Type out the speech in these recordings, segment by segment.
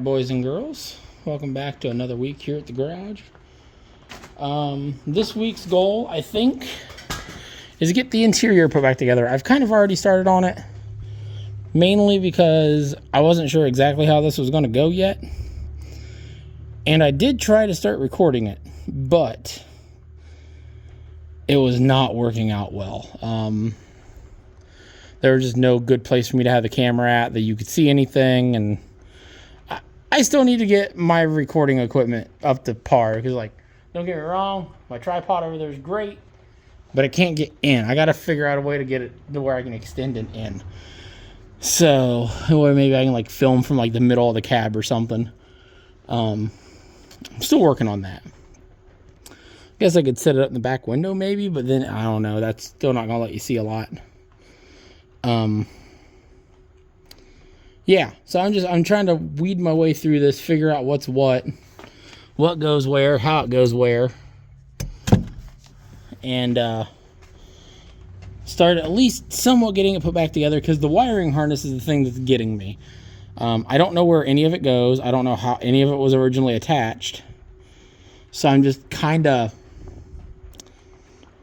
Alright, boys and girls, welcome back to another week here at the garage. This week's goal, I think, is to get the interior put back together. I've kind of already started on it, mainly because I wasn't sure exactly how this was going to go yet. And I did try to start recording it, but it was not working out well. There was just no good place for me to have the camera at that you could see anything, and I still need to get my recording equipment up to par, because, like, don't get me wrong, my tripod over there is great, but I can't get in. I got to figure out a way to get it to where I can extend it in. So, or maybe I can, like, film from, like, the middle of the cab or something. I'm still working on that. I guess I could set it up in the back window maybe, but then, I don't know, that's still not going to let you see a lot. Yeah, so I'm trying to weed my way through this, figure out what's what goes where, how it goes where, and start at least somewhat getting it put back together, because the wiring harness is the thing that's getting me. I don't know where any of it goes. I don't know how any of it was originally attached. So I'm just kind of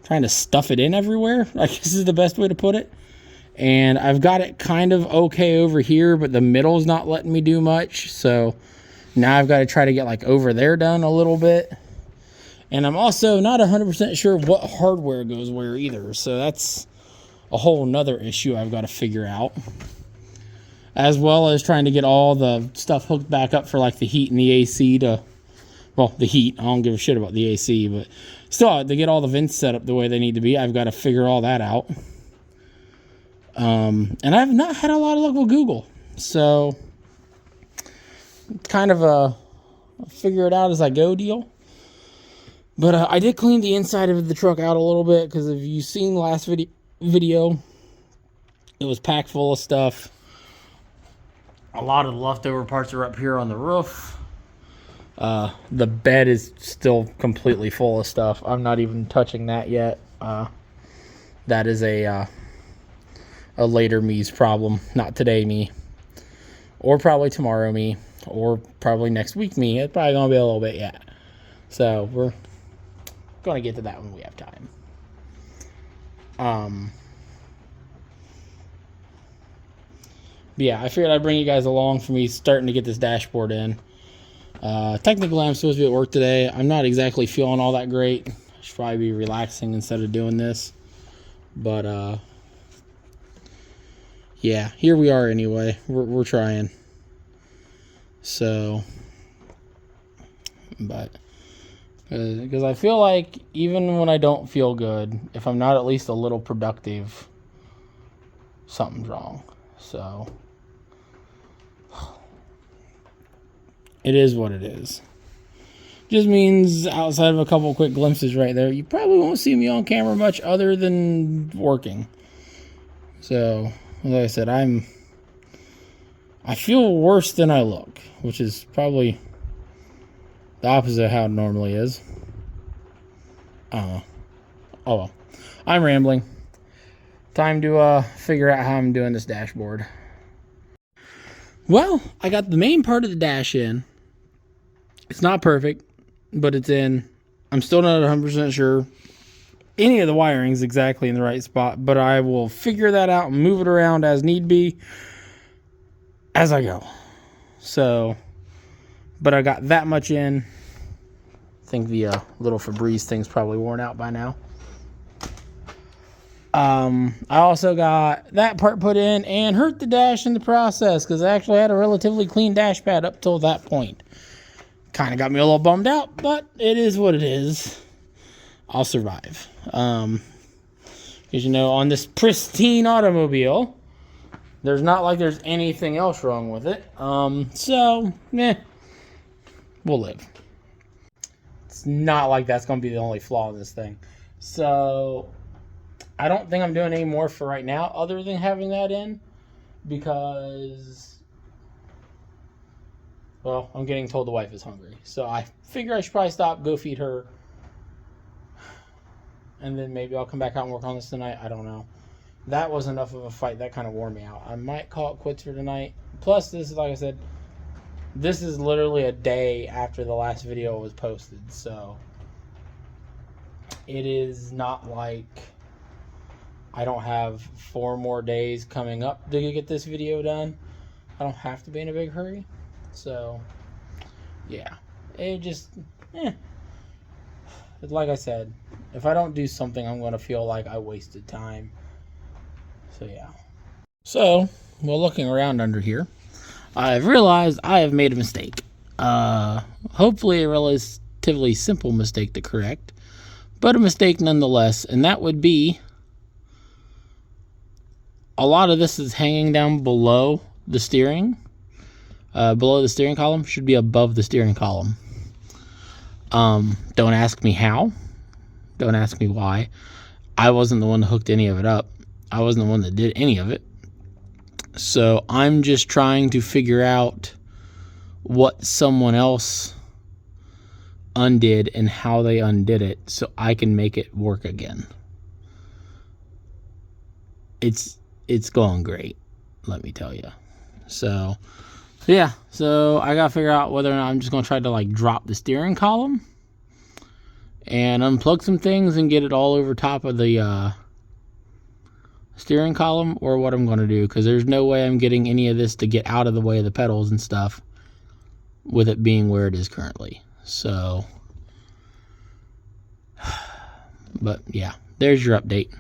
trying to stuff it in everywhere, I guess is the best way to put it. And I've got it kind of okay over here, but the middle's not letting me do much. So now I've got to try to get, like, over there done a little bit. And I'm also not 100% sure what hardware goes where either. So that's a whole nother issue I've got to figure out. As well as trying to get all the stuff hooked back up for, like, the heat and the AC to... Well, the heat. I don't give a shit about the AC. But still, to get all the vents set up the way they need to be, I've got to figure all that out. And I've not had a lot of luck with Google, so kind of a figure it out as I go deal. But I did clean the inside of the truck out a little bit, because if you've seen the last video, it was packed full of stuff. A lot of the leftover parts are up here on the roof. The bed is still completely full of stuff. I'm not even touching that yet. That is a later me's problem, not today me, or probably tomorrow me, or probably next week me. It's probably gonna be a little bit yet, so we're gonna get to that when we have time. But yeah, I figured I'd bring you guys along for me starting to get this dashboard in. Technically, I'm supposed to be at work today. I'm not exactly feeling all that great. I should probably be relaxing instead of doing this, but yeah, here we are anyway. We're trying. So, but, because I feel like even when I don't feel good, if I'm not at least a little productive, something's wrong. So, it is what it is. Just means outside of a couple quick glimpses right there, you probably won't see me on camera much other than working. So, like I said, I feel worse than I look, which is probably the opposite of how it normally is. Oh well. I'm rambling. Time to figure out how I'm doing this dashboard. Well, I got the main part of the dash in. It's not perfect, but it's in. I'm still not 100% sure any of the wiring's exactly in the right spot, but I will figure that out and move it around as need be as I go. So, but I got that much in. I think the little Febreze thing's probably worn out by now. I also got that part put in and hurt the dash in the process, because I actually had a relatively clean dash pad up till that point. Kind of got me a little bummed out, but it is what it is. I'll survive. Because, you know, on this pristine automobile, there's not like there's anything else wrong with it. So, we'll live. It's not like that's going to be the only flaw in this thing. So, I don't think I'm doing any more for right now other than having that in, because, well, I'm getting told the wife is hungry. So, I figure I should probably stop, go feed her, and then maybe I'll come back out and work on this tonight. I don't know. That was enough of a fight. That kind of wore me out. I might call it quits for tonight. Plus, this is, like I said, This is literally a day after the last video was posted, so it is not like I don't have 4 more days coming up to get this video done. I don't have to be in a big hurry. So, yeah. It just, like I said, if I don't do something, I'm going to feel like I wasted time. So, yeah. So, well, looking around under here, I've realized I have made a mistake. Hopefully a relatively simple mistake to correct, but a mistake nonetheless, and that would be a lot of this is hanging down below the steering. Below the steering column should be above the steering column. Don't ask me how. Don't ask me why. I wasn't the one that hooked any of it up. I wasn't the one that did any of it. So I'm just trying to figure out what someone else undid and how they undid it so I can make it work again. It's going great, let me tell you. So yeah, so I gotta figure out whether or not I'm just gonna try to like drop the steering column and unplug some things and get it all over top of the steering column, or what I'm gonna do, because there's no way I'm getting any of this to get out of the way of the pedals and stuff with it being where it is currently. So, but yeah, there's your update.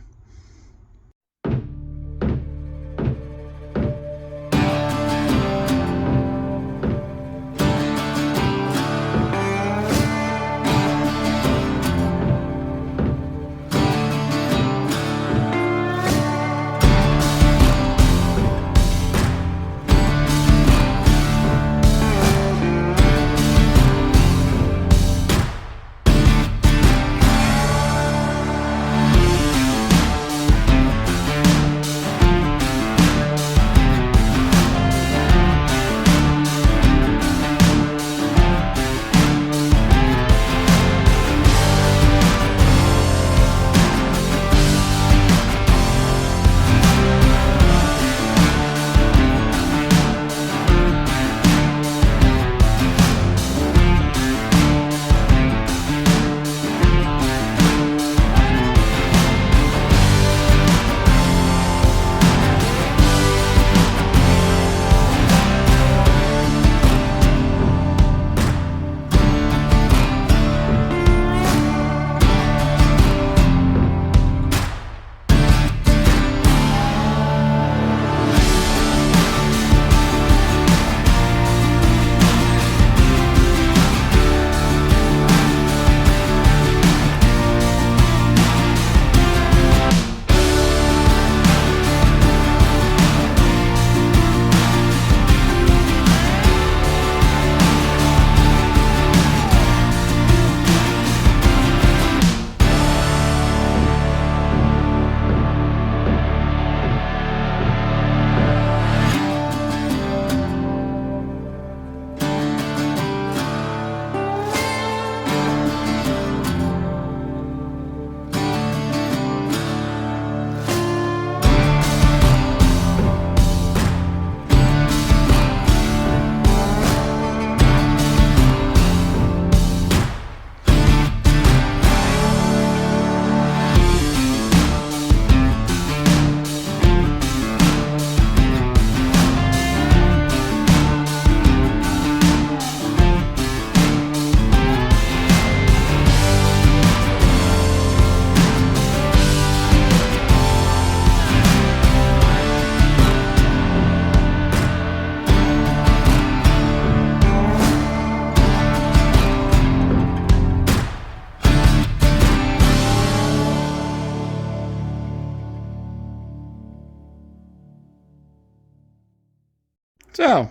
So,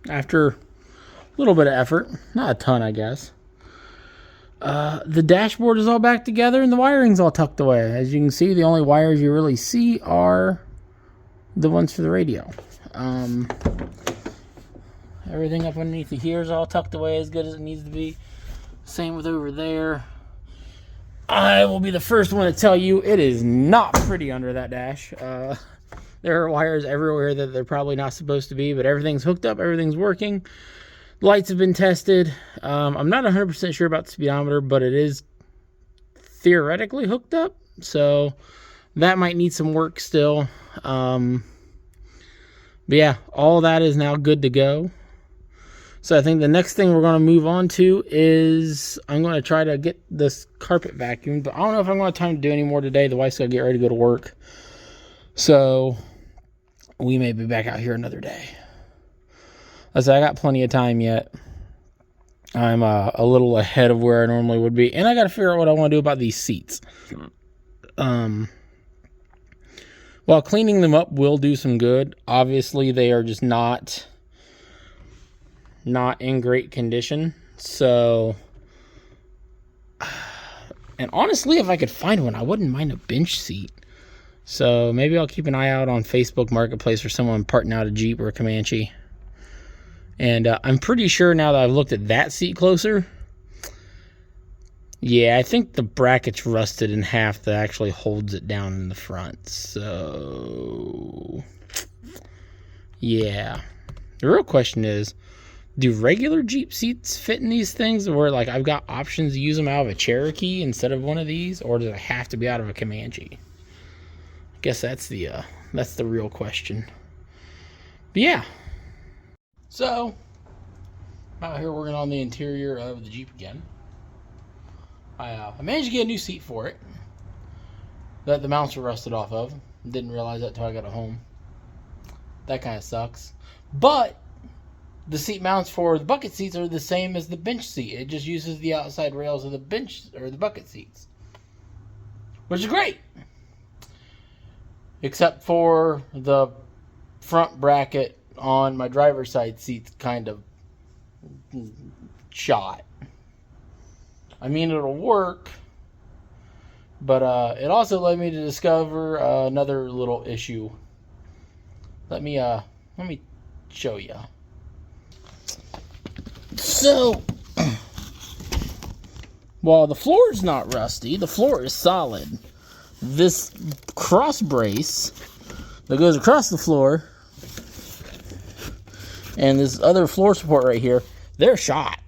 after a little bit of effort, not a ton, I guess, the dashboard is all back together and the wiring's all tucked away. As you can see, the only wires you really see are the ones for the radio. Everything up underneath here is all tucked away as good as it needs to be. Same with over there. I will be the first one to tell you it is not pretty under that dash. There are wires everywhere that they're probably not supposed to be, but everything's hooked up, everything's working. Lights have been tested. I'm not 100% sure about the speedometer, but it is theoretically hooked up, so that might need some work still. But yeah, all that is now good to go. So I think the next thing we're going to move on to is I'm going to try to get this carpet vacuumed, but I don't know if I'm going to have time to do any more today. The wife's going to get ready to go to work, so we may be back out here another day. I said I got plenty of time yet. I'm a little ahead of where I normally would be, and I got to figure out what I want to do about these seats. While cleaning them up will do some good, obviously they are just not in great condition. So, and honestly, if I could find one, I wouldn't mind a bench seat. So maybe I'll keep an eye out on Facebook Marketplace for someone parting out a Jeep or a Comanche. And I'm pretty sure now that I've looked at that seat closer, yeah, I think the bracket's rusted in half that actually holds it down in the front. So, yeah. The real question is, do regular Jeep seats fit in these things, where like I've got options to use them out of a Cherokee instead of one of these, or does it have to be out of a Comanche? I guess that's the real question. But yeah. So, I'm out here working on the interior of the Jeep again. I managed to get a new seat for it that the mounts were rusted off of. Didn't realize that until I got it home. That kind of sucks. But the seat mounts for the bucket seats are the same as the bench seat. It just uses the outside rails of the bench or the bucket seats, which is great. Except for the front bracket on my driver's side seat's kind of shot. I mean, it'll work, but it also led me to discover another little issue. Let me show you. So, while the floor is not rusty, the floor is solid. This cross brace that goes across the floor and this other floor support right here, they're shot.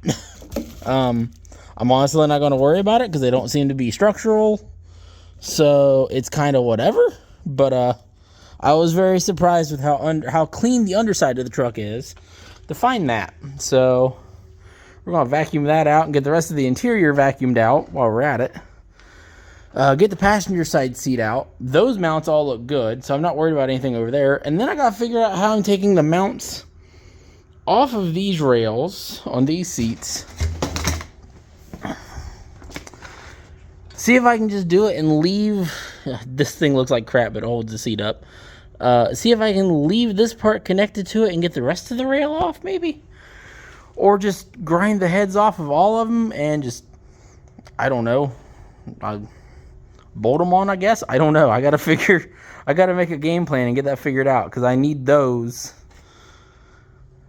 I'm honestly not going to worry about it because they don't seem to be structural, so it's kind of whatever. But I was very surprised with how clean the underside of the truck is to find that. So we're going to vacuum that out and get the rest of the interior vacuumed out while we're at it. Get the passenger side seat out. Those mounts all look good, so I'm not worried about anything over there. And then I got to figure out how I'm taking the mounts off of these rails on these seats. See if I can just do it and leave. This thing looks like crap, but it holds the seat up. See if I can leave this part connected to it and get the rest of the rail off, maybe? Or just grind the heads off of all of them and just, I don't know, bolt them on, I guess? I don't know. I got to make a game plan and get that figured out because I need those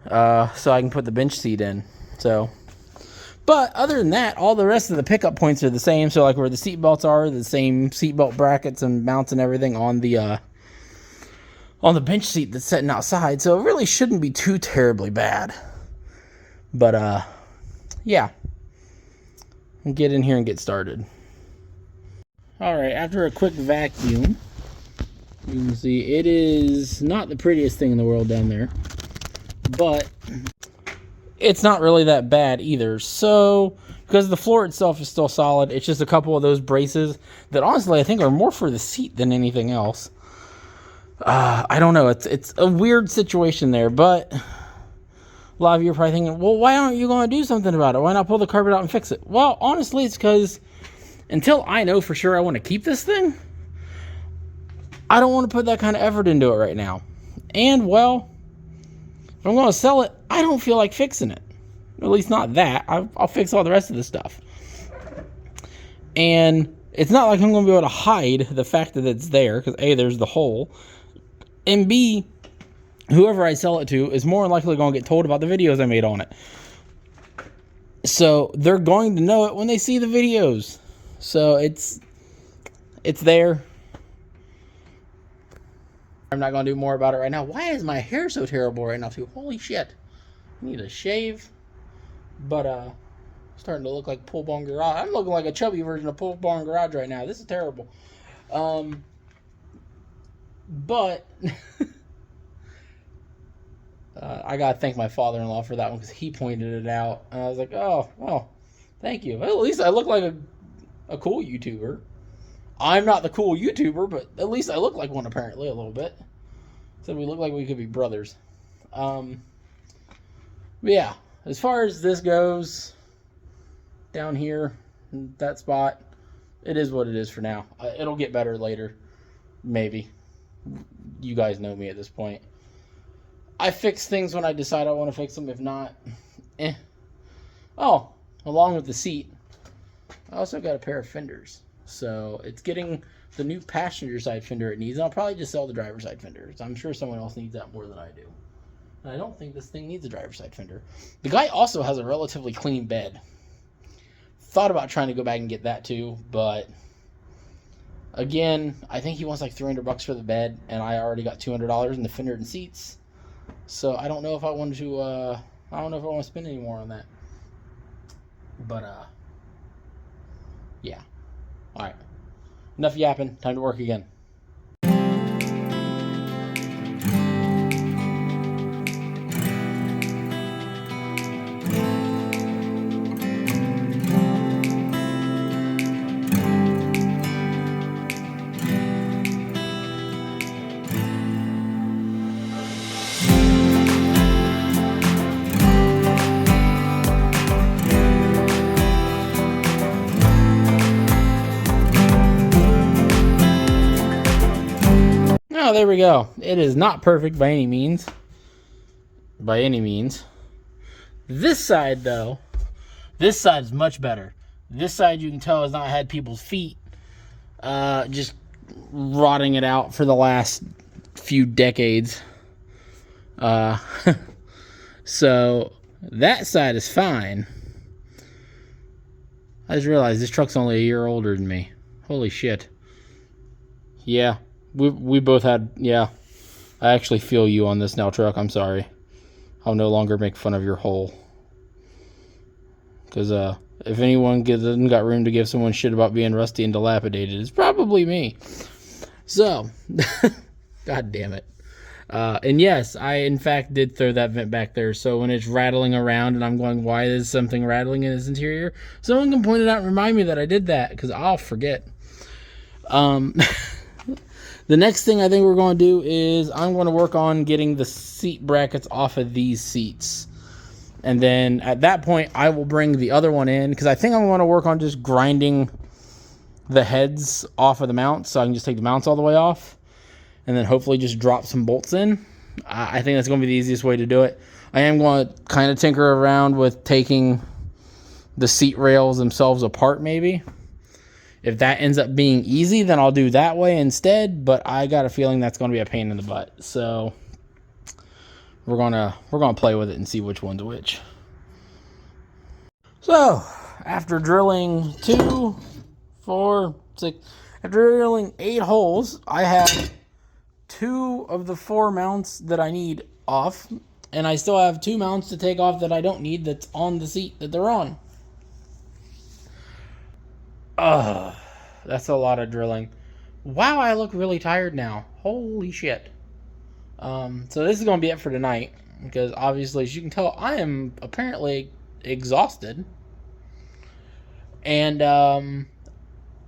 so I can put the bench seat in. So, but other than that, all the rest of the pickup points are the same. So like where the seat belts are, the same seat belt brackets and mounts and everything on the bench seat that's sitting outside. So it really shouldn't be too terribly bad. But yeah, I'll get in here and get started. All right, after a quick vacuum, you can see it is not the prettiest thing in the world down there, but it's not really that bad either. So, because the floor itself is still solid, it's just a couple of those braces that honestly I think are more for the seat than anything else. I don't know. It's a weird situation there, but a lot of you are probably thinking, well, why aren't you going to do something about it? Why not pull the carpet out and fix it? Well, honestly, it's because until I know for sure I want to keep this thing, I don't want to put that kind of effort into it right now. And, well, if I'm going to sell it, I don't feel like fixing it. At least not that. I'll fix all the rest of the stuff. And it's not like I'm going to be able to hide the fact that it's there, because A, there's the hole, and B, whoever I sell it to is more than likely going to get told about the videos I made on it. So they're going to know it when they see the videos. So it's there. I'm not going to do more about it right now. Why is my hair so terrible right now, too? Holy shit. I need a shave. But starting to look like Pull Barn Garage. I'm looking like a chubby version of Pull Barn Garage right now. This is terrible. But I gotta thank my father-in-law for that one, because he pointed it out, and I was like, oh, well, thank you. Well, at least I look like a cool YouTuber. I'm not the cool YouTuber, but at least I look like one, apparently, a little bit. So we look like we could be brothers. But yeah, as far as this goes, down here, that spot, it is what it is for now. It'll get better later, maybe. You guys know me at this point. I fix things when I decide I want to fix them. If not, eh. Oh, along with the seat, I also got a pair of fenders. So it's getting the new passenger side fender it needs. And I'll probably just sell the driver's side fenders. I'm sure someone else needs that more than I do. And I don't think this thing needs a driver's side fender. The guy also has a relatively clean bed. Thought about trying to go back and get that too, but again, I think he wants like $300 for the bed, and I already got $200 in the fender and seats. So I don't know if I want to. I don't know if I want to spend any more on that. But yeah. All right. Enough yapping. Time to work again. Oh, there we go. It is not perfect by any means. By any means. This side, though, this side is much better. This side, you can tell, has not had people's feet just rotting it out for the last few decades. So that side is fine. I just realized this truck's only a year older than me. Holy shit. Yeah. We both had, yeah. I actually feel you on this now, truck. I'm sorry. I'll no longer make fun of your hole. Because if anyone doesn't got room to give someone shit about being rusty and dilapidated, it's probably me. So, god damn it. And yes, I in fact did throw that vent back there. So when it's rattling around and I'm going, why is something rattling in its interior? Someone can point it out and remind me that I did that, because I'll forget. The next thing I think we're going to do is I'm going to work on getting the seat brackets off of these seats. And then at that point, I will bring the other one in, because I think I'm going to work on just grinding the heads off of the mounts, so I can just take the mounts all the way off. And then hopefully just drop some bolts in. I think that's going to be the easiest way to do it. I am going to kind of tinker around with taking the seat rails themselves apart maybe. If that ends up being easy, then I'll do that way instead. But I got a feeling that's going to be a pain in the butt. So we're gonna play with it and see which one's which. So after drilling 2, 4, 6, after drilling 8 holes, I have 2 of the 4 mounts that I need off, and I still have 2 mounts to take off that I don't need that's on the seat that they're on. That's a lot of drilling. Wow, I look really tired now. Holy shit. So this is going to be it for tonight, because obviously, as you can tell, I am apparently exhausted. And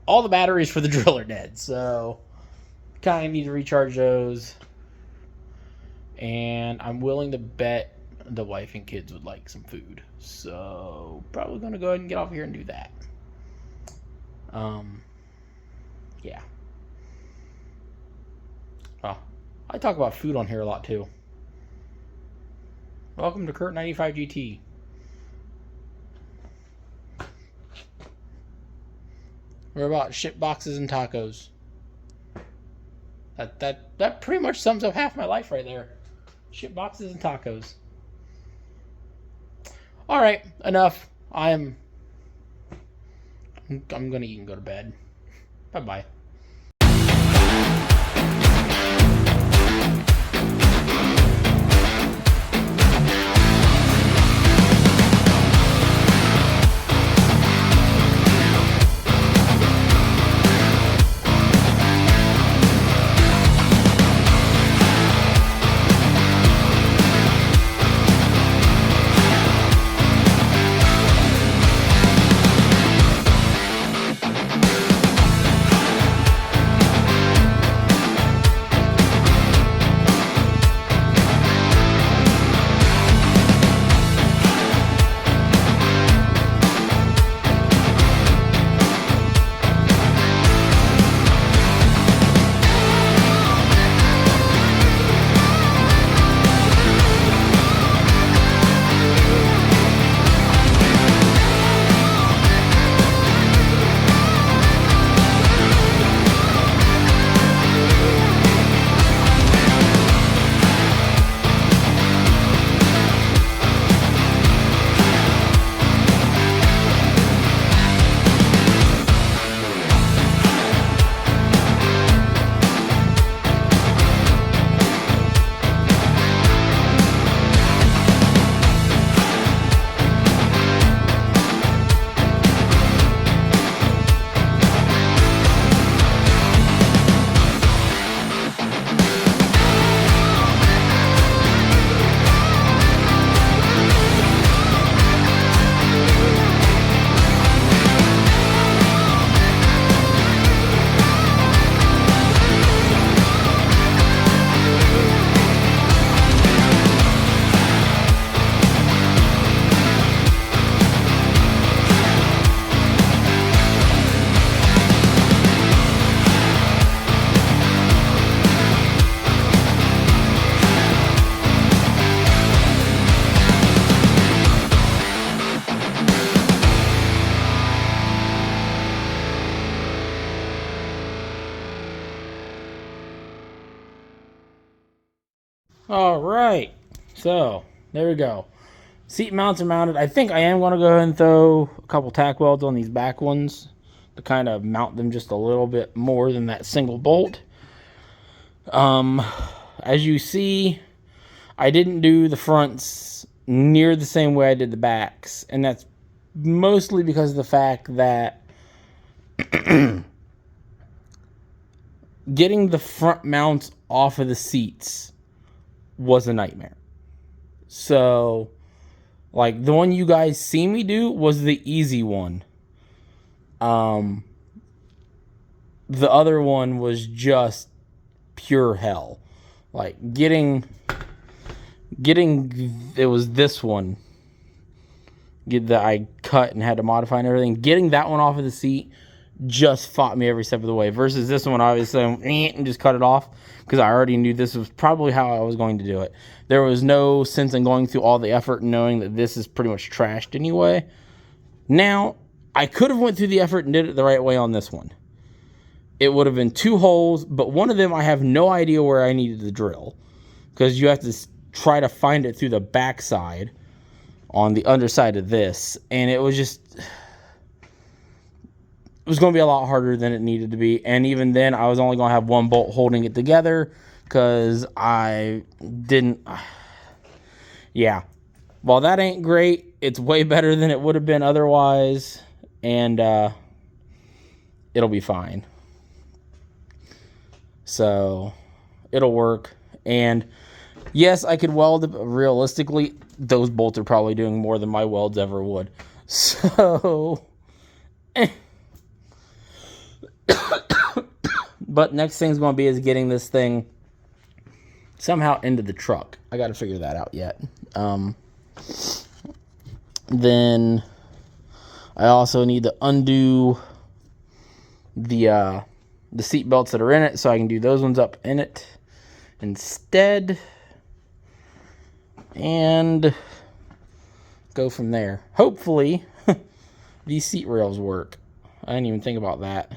all the batteries for the drill are dead, so kind of need to recharge those. And I'm willing to bet the wife and kids would like some food, so probably going to go ahead and get off here and do that. Yeah. Well, I talk about food on here a lot too. Welcome to Kurt 95 GT. We're about shit boxes and tacos. That pretty much sums up half my life right there. Shit boxes and tacos. All right, enough. I'm gonna eat and go to bed. Bye-bye. All right, so there we go. Seat mounts are mounted. I think I am going to go ahead and throw a couple tack welds on these back ones to kind of mount them just a little bit more than that single bolt. As you see, I didn't do the fronts near the same way I did the backs, and that's mostly because of the fact that getting the front mounts off of the seats was a nightmare. So, like, the one you guys see me do was the easy one. The other one was just pure hell. Like, getting it was this one that I cut and had to modify and everything. Getting that one off of the seat just fought me every step of the way. Versus this one, obviously, and just cut it off because I already knew this was probably how I was going to do it. There was no sense in going through all the effort and knowing that this is pretty much trashed anyway. Now, I could have went through the effort and did it the right way on this one. It would have been 2 holes, but one of them I have no idea where I needed to drill because you have to try to find it through the backside on the underside of this, and it was going to be a lot harder than it needed to be. And even then, I was only going to have 1 bolt holding it together because I didn't. Yeah. While that ain't great, it's way better than it would have been otherwise. And it'll be fine. So it'll work. And yes, I could weld it, but realistically, those bolts are probably doing more than my welds ever would. So. But next thing's going to be is getting this thing somehow into the truck. I got to figure that out yet. Then I also need to undo the seat belts that are in it so I can do those ones up in it instead. And go from there. Hopefully, these seat rails work. I didn't even think about that.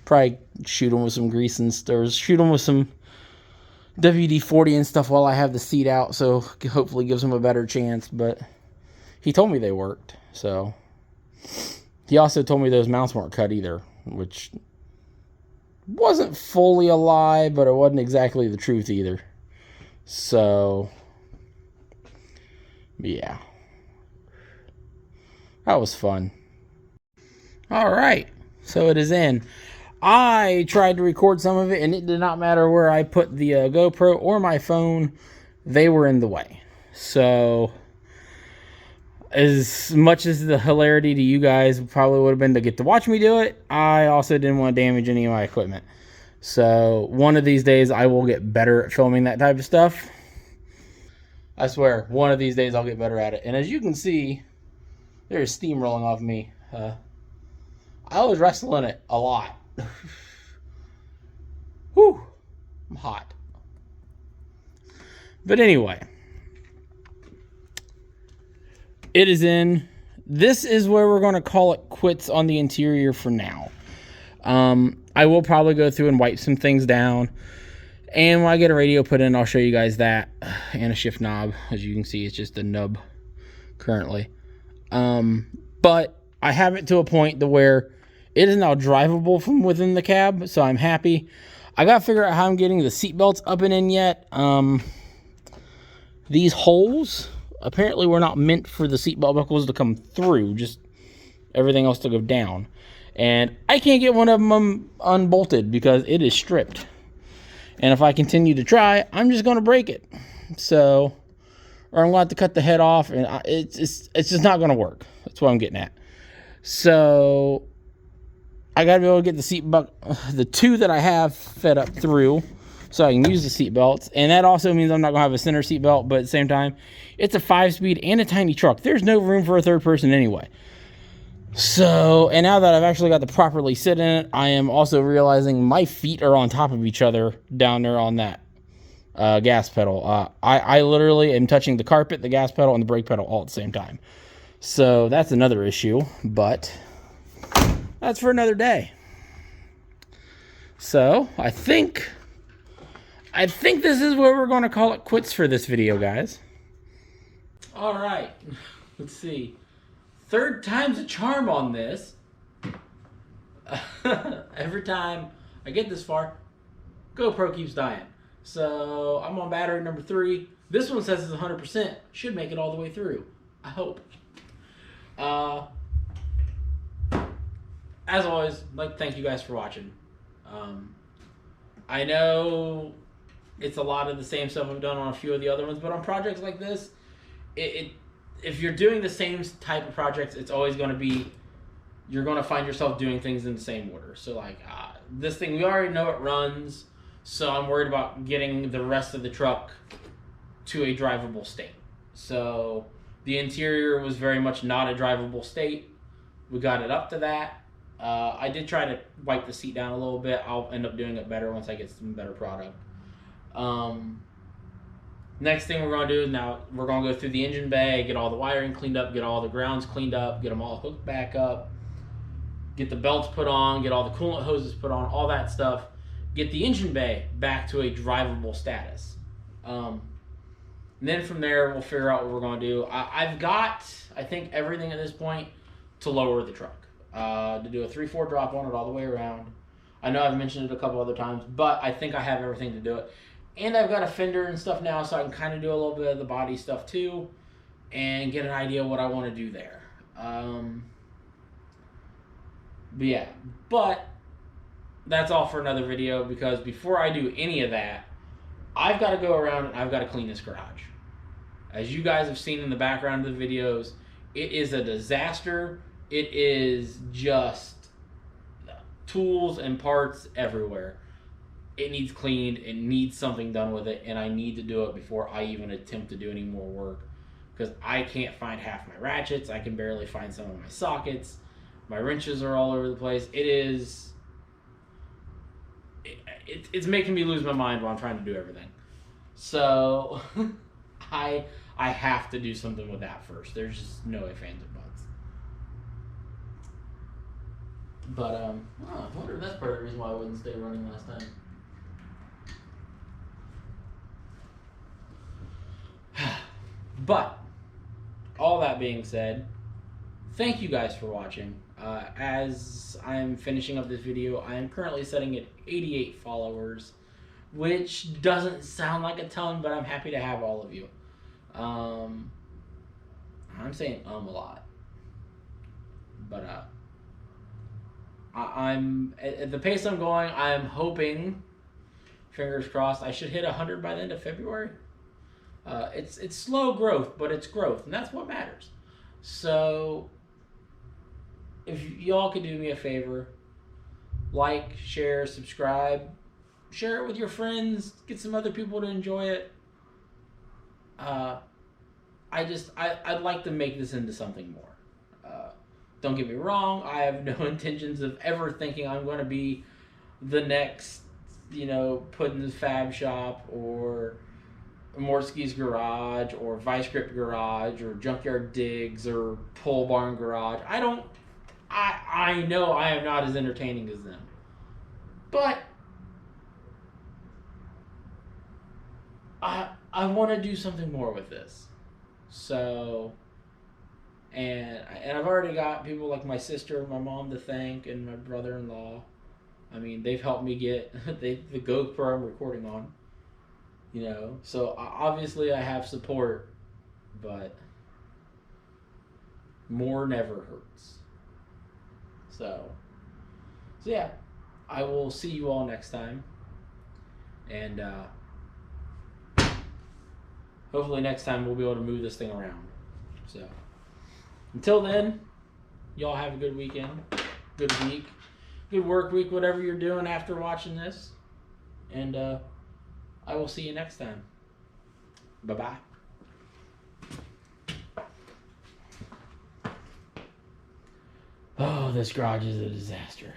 Probably shoot them with some grease and shoot them with some WD-40 and stuff while I have the seat out, so hopefully gives them a better chance. But he told me they worked, so he also told me those mounts weren't cut either, which wasn't fully a lie, but it wasn't exactly the truth either. So yeah, that was fun. All right, so it is in. I tried to record some of it, and it did not matter where I put the GoPro or my phone. They were in the way. So, as much as the hilarity to you guys probably would have been to get to watch me do it, I also didn't want to damage any of my equipment. So, one of these days, I will get better at filming that type of stuff. I swear, one of these days, I'll get better at it. And as you can see, there's steam rolling off me. I was wrestling it a lot. Whew, I'm hot. But anyway, it is in. This is where we're going to call it quits on the interior for now. I will probably go through and wipe some things down. And when I get a radio put in, I'll show you guys that. And a shift knob. As you can see, it's just a nub currently. But I have it to a point to where it is now drivable from within the cab, so I'm happy. I got to figure out how I'm getting the seat belts up and in yet. These holes apparently were not meant for the seatbelt buckles to come through, just everything else to go down. And I can't get one of them unbolted because it is stripped. And if I continue to try, I'm just going to break it. So, or I'm going to have to cut the head off, and it's just not going to work. That's what I'm getting at. So I got to be able to get the 2 that I have fed up through so I can use the seat belts. And that also means I'm not going to have a center seat belt, but at the same time, it's a 5-speed and a tiny truck. There's no room for a third person anyway. So, and now that I've actually got to properly sit in it, I am also realizing my feet are on top of each other down there on that gas pedal. I literally am touching the carpet, the gas pedal, and the brake pedal all at the same time. So that's another issue, but that's for another day. So I think I think this is where we're going to call it quits for this video, guys. All right. Let's see. Third time's a charm on this. Every time I get this far, GoPro keeps dying. So I'm on battery number 3. This one says it's 100%. Should make it all the way through. I hope. As always, I'd like to thank you guys for watching. I know it's a lot of the same stuff I've done on a few of the other ones, but on projects like this, if you're doing the same type of projects, it's always going to be, you're going to find yourself doing things in the same order. So like this thing, we already know it runs, so I'm worried about getting the rest of the truck to a drivable state. So the interior was very much not a drivable state. We got it up to that. I did try to wipe the seat down a little bit. I'll end up doing it better once I get some better product. Next thing we're going to do is now we're going to go through the engine bay, get all the wiring cleaned up, get all the grounds cleaned up, get them all hooked back up, get the belts put on, get all the coolant hoses put on, all that stuff. Get the engine bay back to a drivable status. And then from there, we'll figure out what we're going to do. I've got, I think, everything at this point to lower the truck. To do a 3/4 drop on it all the way around. I know I've mentioned it a couple other times, but I think I have everything to do it. And I've got a fender and stuff now, so I can kind of do a little bit of the body stuff too and get an idea of what I want to do there. But that's all for another video, because before I do any of that, I've got to go around and I've got to clean this garage. As you guys have seen in the background of the videos, it is a disaster. It is just tools and parts everywhere. It needs cleaned. It needs something done with it, and I need to do it before I even attempt to do any more work, because I can't find half my ratchets. I can barely find some of my sockets. My wrenches are all over the place. It's making me lose my mind while I'm trying to do everything. So I have to do something with that first. There's just no ifs, ands, or buts. But I wonder if that's part of the reason why I wouldn't stay running last time. But all that being said, thank you guys for watching. As I'm finishing up this video, I am currently setting at 88 followers, which doesn't sound like a ton, but I'm happy to have all of you. I'm saying a lot, but I'm at the pace I'm going. I'm hoping, fingers crossed, I should hit 100 by the end of February. It's slow growth, but it's growth, and that's what matters. So if y'all could do me a favor, like, share, subscribe, share it with your friends, get some other people to enjoy it. I'd like to make this into something more. Don't get me wrong, I have no intentions of ever thinking I'm going to be the next, Puddin's Fab Shop or Morski's Garage or Vice Grip Garage or Junkyard Digs or Pole Barn Garage. I know I am not as entertaining as them. But I want to do something more with this. So, and I've already got people like my sister and my mom to thank, and my brother-in-law. I mean, they've helped me get the GoPro I'm recording on. So obviously I have support, but more never hurts. So yeah, I will see you all next time, and hopefully next time we'll be able to move this thing around. So until then, y'all have a good weekend, good week, good work week, whatever you're doing after watching this, and I will see you next time. Bye-bye. Oh, this garage is a disaster.